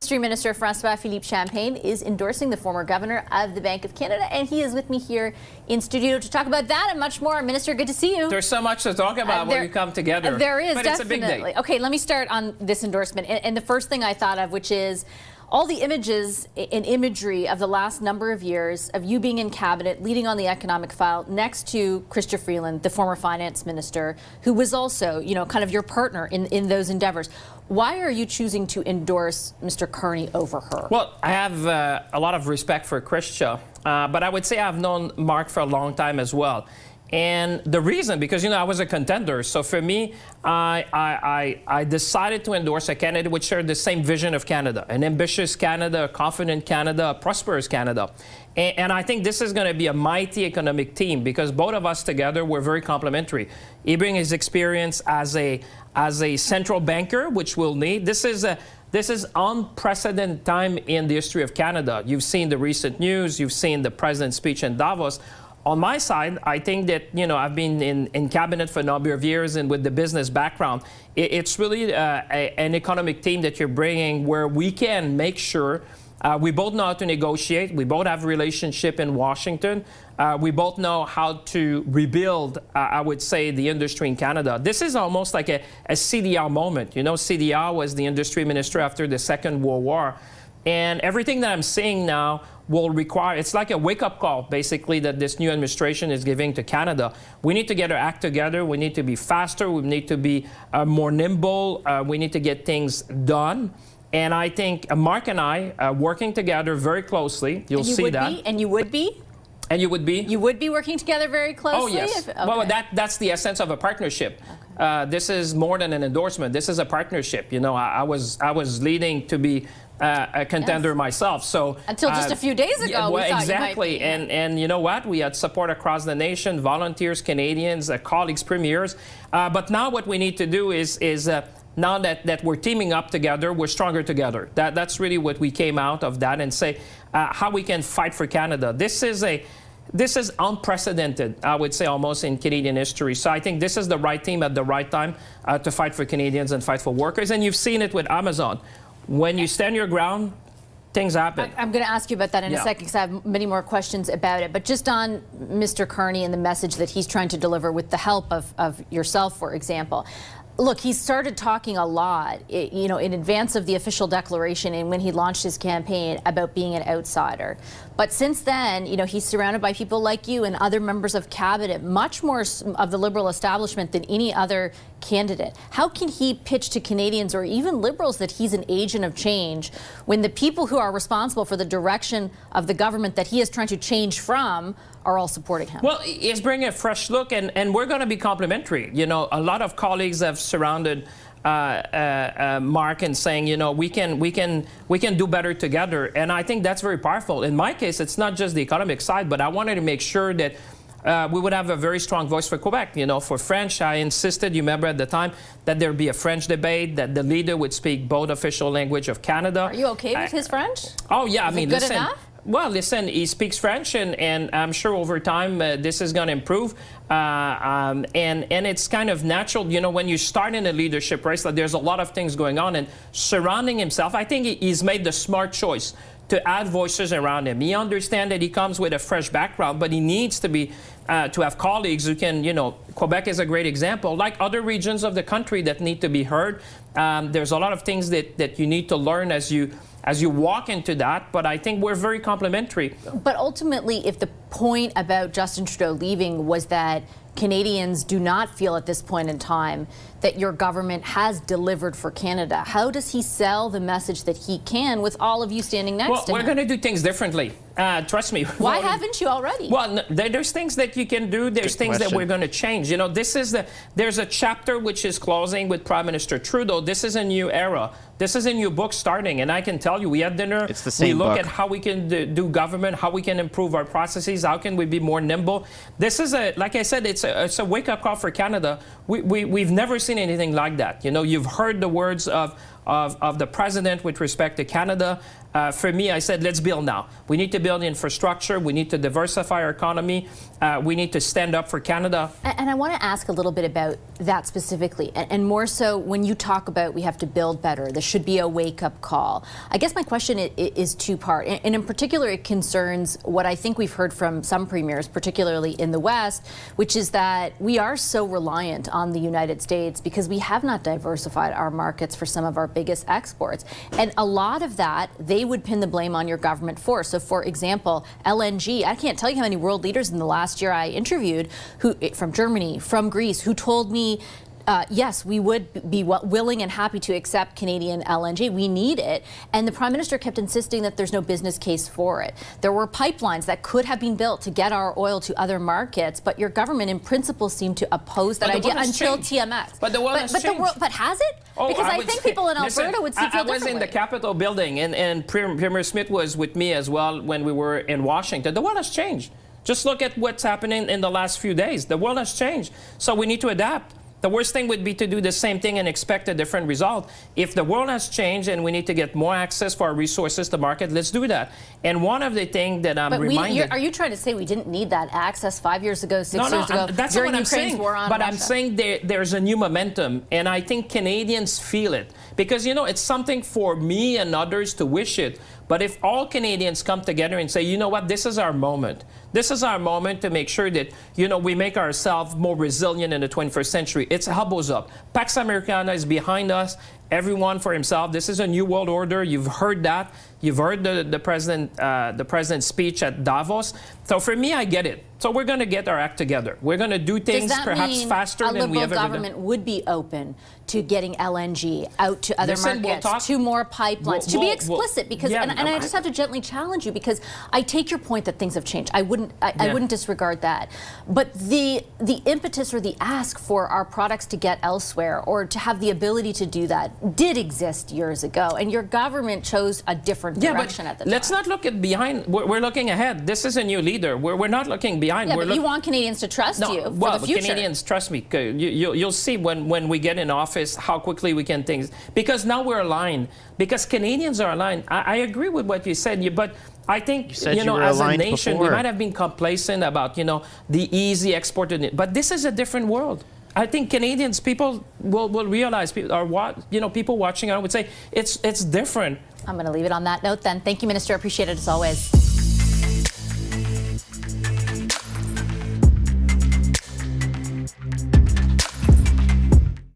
Industry Minister Philippe Champagne is endorsing the former governor of the Bank of Canada, and he is with me here in studio to talk about that and much more. Minister, good to see you. There's so much to talk about when we come together. There is, but definitely. It's a big day. Okay, let me start on this endorsement. And the first thing I thought of, which is all the images and imagery of the last number of years of you being in cabinet, leading on the economic file, next to Chrystia Freeland, the former finance minister, who was also, you know, kind of your partner in those endeavors. Why are you choosing to endorse Mr. Carney over her? Well, I have a lot of respect for Chrystia, but I would say I've known Mark for a long time as well. And the reason, because, you know, I was a contender. So for me, I decided to endorse a candidate which shared the same vision of Canada, an ambitious Canada, a confident Canada, a prosperous Canada. And I think this is going to be a mighty economic team because both of us together were very complementary. He brings his experience as a central banker, which we'll need. This is unprecedented time in the history of Canada. You've seen the recent news. You've seen the president's speech in Davos. On my side, I think that, you know, I've been in cabinet for a number of years, and with the business background, it's really an economic team that you're bringing where we can make sure we both know how to negotiate. We both have a relationship in Washington. We both know how to rebuild, I would say, the industry in Canada. This is almost like a CDR moment. You know, CDR was the industry minister after the Second World War. And everything that I'm seeing now will require, it's like a wake-up call, basically, that this new administration is giving to Canada. We need to get our act together. We need to be faster. We need to be more nimble. We need to get things done. And I think Mark and I working together very closely. You'll see that. And you would be? And you would be? You would be working together very closely? Oh, yes. Okay. Well, that's the essence of a partnership. Okay. This is more than an endorsement. This is a partnership. You know, I was leading to be a contender myself. So until just a few days ago, yeah, well, we thought exactly. You might be. And you know what? We had support across the nation, volunteers, Canadians, colleagues, premiers. But now what we need to do is now that we're teaming up together, we're stronger together. That's really what we came out of that, and say how we can fight for Canada. This is unprecedented, I would say, almost in Canadian history. So I think this is the right team at the right time to fight for Canadians and fight for workers. And you've seen it with Amazon. When you stand your ground, things happen. I'm going to ask you about that in a second because I have many more questions about it. But just on Mr. Carney and the message that he's trying to deliver with the help of yourself, for example. Look, he started talking a lot, you know, in advance of the official declaration and when he launched his campaign about being an outsider. But since then, you know, he's surrounded by people like you and other members of cabinet, much more of the Liberal establishment than any other candidate. How can he pitch to Canadians or even Liberals that he's an agent of change when the people who are responsible for the direction of the government that he is trying to change from are all supporting him? Well, he's bringing a fresh look, and we're going to be complementary. You know, a lot of colleagues have surrounded Mark and saying, you know, we can do better together, and I think that's very powerful. In my case, it's not just the economic side, but I wanted to make sure that we would have a very strong voice for Quebec. You know, for French, I insisted, you remember at the time, that there would be a French debate, that the leader would speak both official language of Canada. Are you okay with his French? Oh yeah, I mean, good enough? Well, listen, he speaks French, and I'm sure over time this is going to improve. And it's kind of natural, you know, when you start in a leadership race, like there's a lot of things going on, and surrounding himself, I think he's made the smart choice to add voices around him. He understands that he comes with a fresh background, but he needs to be to have colleagues who can, you know, Quebec is a great example, like other regions of the country that need to be heard. There's a lot of things that you need to learn as you walk into that, but I think we're very complementary. But ultimately, if the point about Justin Trudeau leaving was that Canadians do not feel at this point in time that your government has delivered for Canada, how does he sell the message that he can with all of you standing next to him? Well, we're going to do things differently. Trust me. Why haven't you already? Well, there's things that you can do. There's things that we're going to change. You know, there's a chapter which is closing with Prime Minister Trudeau. This is a new era. This is a new book starting, and I can tell you, we had dinner. It's the same book. We look book. at how we can do government, how we can improve our processes, how can we be more nimble. This is like I said, it's a wake-up call for Canada. We've never seen anything like that. You know, you've heard the words of of the president with respect to Canada. For me, I said, let's build now. We need to build infrastructure. We need to diversify our economy. We need to stand up for Canada. And I want to ask a little bit about that specifically, and more so when you talk about we have to build better, there should be a wake-up call. I guess my question is two-part, and in particular it concerns what I think we've heard from some premiers, particularly in the West, which is that we are so reliant on the United States because we have not diversified our markets for some of our biggest exports. And a lot of that, they would pin the blame on your government for. So for example, LNG, I can't tell you how many world leaders in the last year I interviewed from Germany, from Greece, who told me, yes, we would be willing and happy to accept Canadian LNG. We need it. And the Prime Minister kept insisting that there's no business case for it. There were pipelines that could have been built to get our oil to other markets, but your government in principle seemed to oppose that idea until TMX. But the world has changed. But has it? Oh, because I think people in Alberta would feel differently. I was in the Capitol building, and Premier Smith was with me as well when we were in Washington. The world has changed. Just look at what's happening in the last few days. The world has changed. So we need to adapt. The worst thing would be to do the same thing and expect a different result. If the world has changed and we need to get more access for our resources to market, let's do that. And one of the things that I'm reminded... Are you trying to say we didn't need that access 5 years ago, 6 years ago, that's during what I'm Ukraine's saying. war on But Russia? I'm saying there's a new momentum, and I think Canadians feel it. Because, you know, it's something for me and others to wish it. But if all Canadians come together and say, you know what, this is our moment. This is our moment to make sure that, you know, we make ourselves more resilient in the 21st century. It's elbows up. Pax Americana is behind us. Everyone for himself. This is a new world order. You've heard that. You've heard the president's speech at Davos. So for me, I get it. So we're going to get our act together. We're going to do things perhaps faster than we ever did. A liberal government would be open to getting LNG out to other markets, to more pipelines, to be explicit, because and I just have to gently challenge you, because I take your point that things have changed. I wouldn't disregard that. But the impetus or the ask for our products to get elsewhere or to have the ability to do that did exist years ago, and your government chose a different direction at the time. Let's not look at behind. We're looking ahead. This is a new leader. We're not looking behind. Yeah, but you want Canadians to trust you for the future. Canadians, trust me. You'll see when we get in office how quickly we can things. Because now we're aligned. Because Canadians are aligned. I agree with what you said, but I think, you know, as a nation, we might have been complacent about, you know, the easy export. But this is a different world. I think Canadians, people will realize, people watching out would say, it's different. I'm going to leave it on that note then. Thank you, Minister. Appreciate it as always.